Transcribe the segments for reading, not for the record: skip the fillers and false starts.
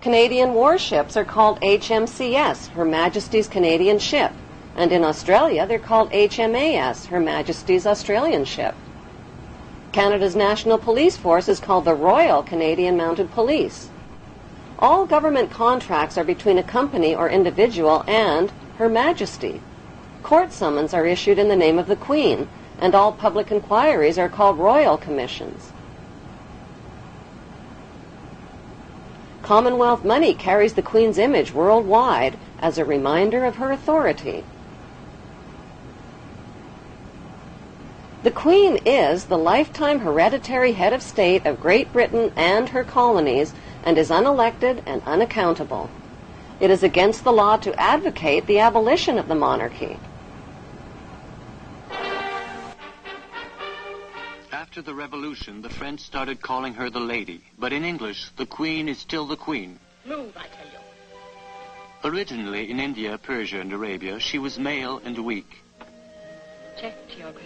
Canadian warships are called HMCS, Her Majesty's Canadian Ship, and in Australia they're called HMAS, Her Majesty's Australian Ship. Canada's National Police Force is called the Royal Canadian Mounted Police. All government contracts are between a company or individual and Her Majesty. Court summons are issued in the name of the Queen, and all public inquiries are called royal commissions. Commonwealth money carries the Queen's image worldwide as a reminder of her authority. The Queen is the lifetime hereditary head of state of Great Britain and her colonies and is unelected and unaccountable. It is against the law to advocate the abolition of the monarchy. After the Revolution, the French started calling her the Lady, but in English, the Queen is still the Queen. Move, I tell you. Originally, in India, Persia, and Arabia, she was male and weak. Check, Your Grace.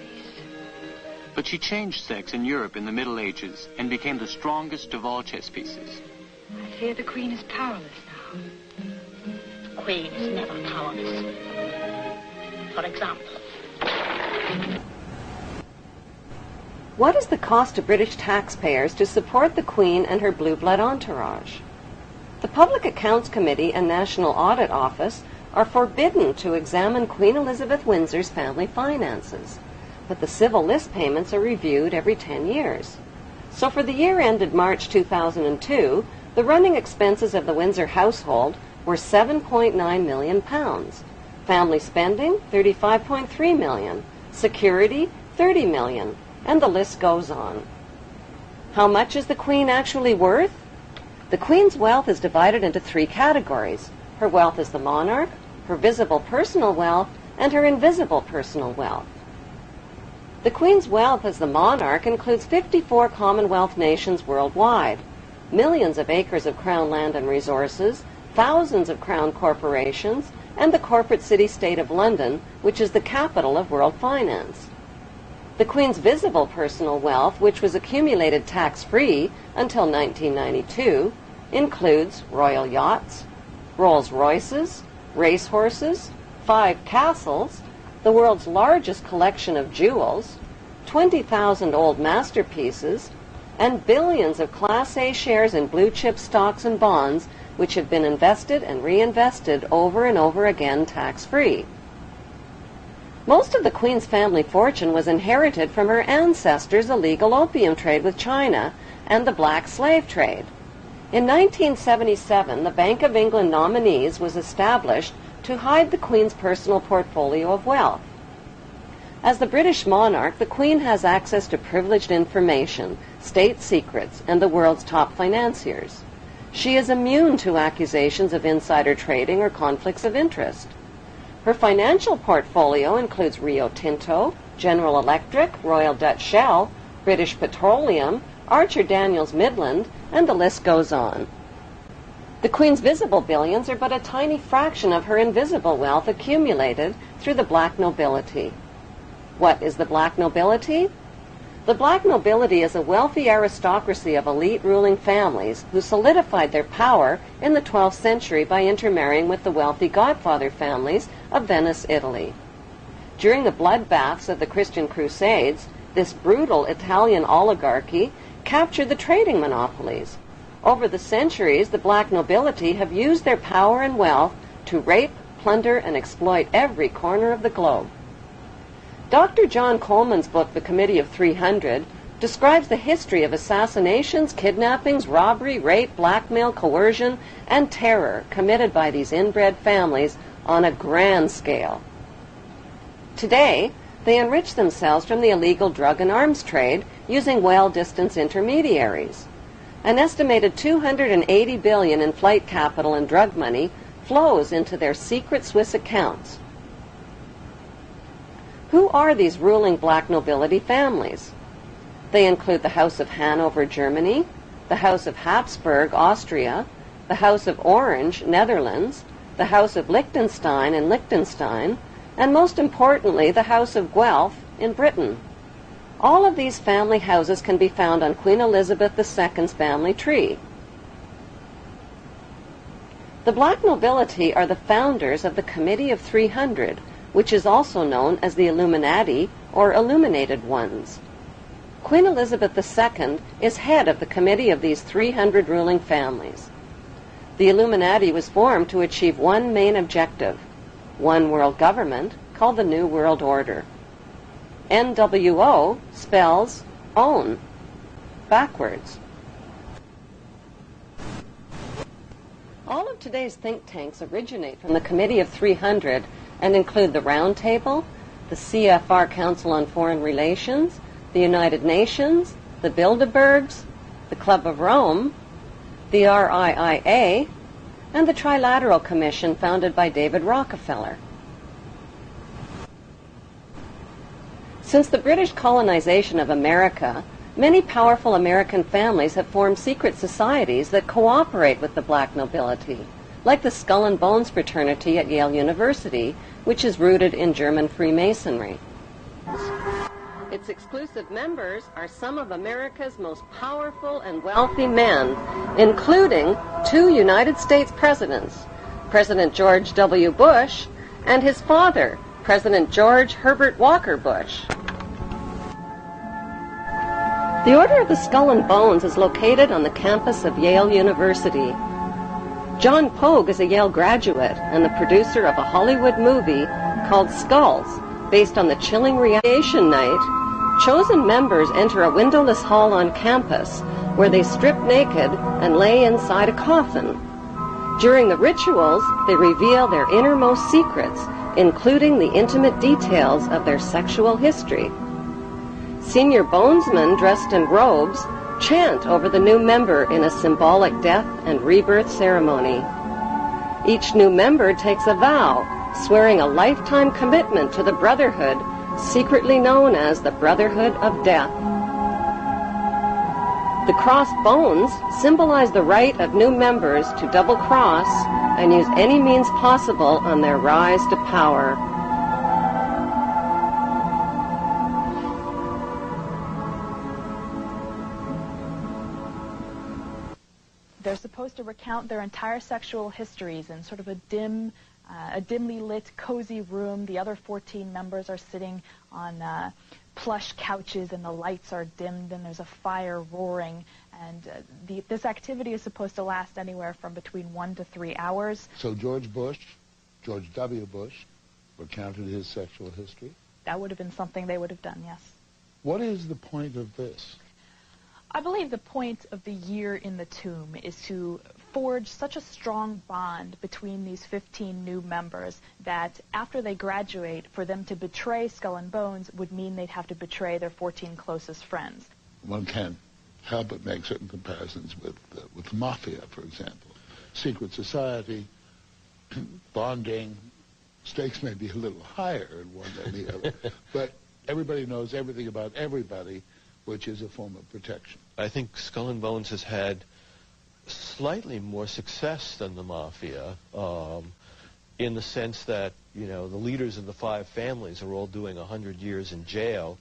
But she changed sex in Europe in the Middle Ages and became the strongest of all chess pieces. I fear the Queen is powerless now. The Queen is never powerless. For example... What is the cost to British taxpayers to support the Queen and her blue blood entourage? The Public Accounts Committee and National Audit Office are forbidden to examine Queen Elizabeth Windsor's family finances, but the civil list payments are reviewed every 10 years. So for the year ended March 2002, the running expenses of the Windsor household were £7.9 million. Family spending, $35.3 million. Security, $30 million. And the list goes on. How much is the Queen actually worth? The Queen's wealth is divided into three categories. Her wealth as the monarch, her visible personal wealth, and her invisible personal wealth. The Queen's wealth as the monarch includes 54 Commonwealth nations worldwide, millions of acres of Crown land and resources, thousands of Crown corporations, and the corporate city-state of London, which is the capital of world finance. The Queen's visible personal wealth, which was accumulated tax-free until 1992, includes royal yachts, Rolls-Royces, racehorses, 5 castles, the world's largest collection of jewels, 20,000 old masterpieces, and billions of Class A shares in blue-chip stocks and bonds, which have been invested and reinvested over and over again tax-free. Most of the Queen's family fortune was inherited from her ancestors' illegal opium trade with China and the black slave trade. In 1977, the Bank of England Nominees was established to hide the Queen's personal portfolio of wealth. As the British monarch, the Queen has access to privileged information, state secrets, and the world's top financiers. She is immune to accusations of insider trading or conflicts of interest. Her financial portfolio includes Rio Tinto, General Electric, Royal Dutch Shell, British Petroleum, Archer Daniels Midland, and the list goes on. The Queen's visible billions are but a tiny fraction of her invisible wealth accumulated through the black nobility. What is the black nobility? The black nobility is a wealthy aristocracy of elite ruling families who solidified their power in the 12th century by intermarrying with the wealthy godfather families of Venice, Italy. During the bloodbaths of the Christian Crusades, this brutal Italian oligarchy captured the trading monopolies. Over the centuries, the black nobility have used their power and wealth to rape, plunder, and exploit every corner of the globe. Dr. John Coleman's book, The Committee of 300, describes the history of assassinations, kidnappings, robbery, rape, blackmail, coercion, and terror committed by these inbred families on a grand scale. Today, they enrich themselves from the illegal drug and arms trade using well-distanced intermediaries. An estimated $280 billion in flight capital and drug money flows into their secret Swiss accounts. Who are these ruling black nobility families? They include the House of Hanover, Germany, the House of Habsburg, Austria, the House of Orange, Netherlands, the House of Liechtenstein in Liechtenstein, and most importantly, the House of Guelph in Britain. All of these family houses can be found on Queen Elizabeth II's family tree. The black nobility are the founders of the Committee of 300, which is also known as the Illuminati or Illuminated Ones. Queen Elizabeth II is head of the committee of these 300 ruling families. The Illuminati was formed to achieve one main objective, one world government called the New World Order. NWO spells own, backwards. All of today's think tanks originate from the Committee of 300 and include the Round Table, the CFR Council on Foreign Relations, the United Nations, the Bilderbergs, the Club of Rome, the RIIA, and the Trilateral Commission founded by David Rockefeller. Since the British colonization of America, many powerful American families have formed secret societies that cooperate with the black nobility, like the Skull and Bones fraternity at Yale University, which is rooted in German Freemasonry. Its exclusive members are some of America's most powerful and wealthy men, including 2 United States presidents, President George W. Bush and his father, President George Herbert Walker Bush. The Order of the Skull and Bones is located on the campus of Yale University. John Pogue is a Yale graduate and the producer of a Hollywood movie called Skulls, based on the chilling radiation night. Chosen members enter a windowless hall on campus where they strip naked and lay inside a coffin. During the rituals, they reveal their innermost secrets, including the intimate details of their sexual history. Senior bonesmen dressed in robes chant over the new member in a symbolic death and rebirth ceremony. Each new member takes a vow, swearing a lifetime commitment to the brotherhood, secretly known as the Brotherhood of Death. The crossed bones symbolize the right of new members to double-cross and use any means possible on their rise to power. They're supposed to recount their entire sexual histories in sort of a dimly lit, cozy room. The other 14 members are sitting on plush couches, and the lights are dimmed, and there's a fire roaring. And this activity is supposed to last anywhere from between 1 to 3 hours. So George W. Bush, recounted his sexual history? That would have been something they would have done, yes. What is the point of this? I believe the point of the year in the tomb is to forge such a strong bond between these 15 new members that after they graduate, for them to betray Skull and Bones would mean they'd have to betray their 14 closest friends. One can't help but make certain comparisons with the mafia, for example. Secret society, bonding, stakes may be a little higher in one than the other, but everybody knows everything about everybody, which is a form of protection. I think Skull and Bones has had slightly more success than the mafia, in the sense that, you know, the leaders of the 5 families are all doing 100 years in jail,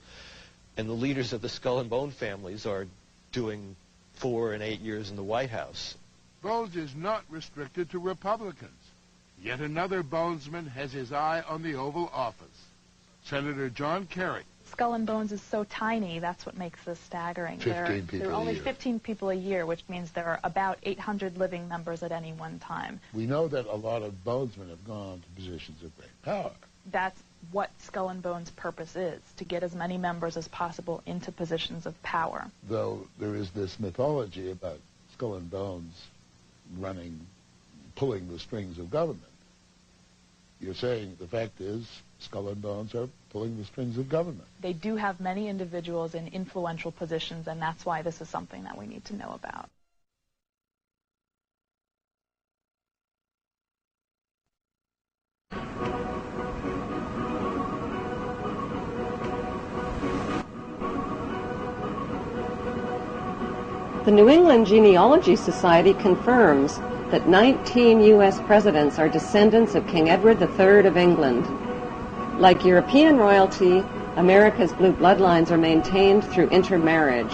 and the leaders of the Skull and Bone families are doing 4 and 8 years in the White House. Bones is not restricted to Republicans. Yet another Bonesman has his eye on the Oval Office. Senator John Kerry. Skull and Bones is so tiny, that's what makes this staggering. There are only 15 people a year, which means there are about 800 living members at any one time. We know that a lot of Bonesmen have gone to positions of great power. That's what Skull and Bones' purpose is, to get as many members as possible into positions of power. Though there is this mythology about Skull and Bones pulling the strings of government. You're saying the fact is Skull and Bones are pulling the strings of government. They do have many individuals in influential positions, and that's why this is something that we need to know about. The New England Genealogy Society confirms that 19 U.S. presidents are descendants of King Edward III of England. Like European royalty, America's blue bloodlines are maintained through intermarriage.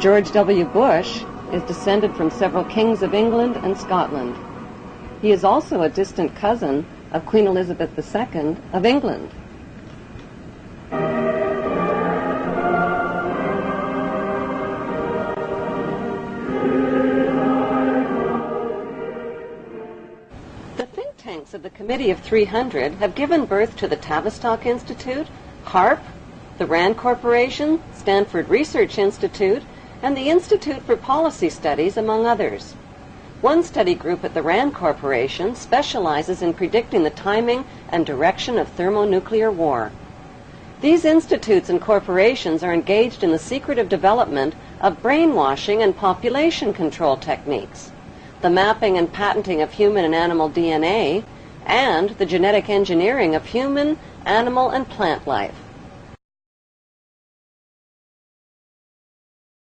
George W. Bush is descended from several kings of England and Scotland. He is also a distant cousin of Queen Elizabeth II of England. The think tanks of the Committee of 300 have given birth to the Tavistock Institute, HARP, the RAND Corporation, Stanford Research Institute, and the Institute for Policy Studies, among others. One study group at the RAND Corporation specializes in predicting the timing and direction of thermonuclear war. These institutes and corporations are engaged in the secretive development of brainwashing and population control techniques, the mapping and patenting of human and animal DNA, and the genetic engineering of human, animal, and plant life.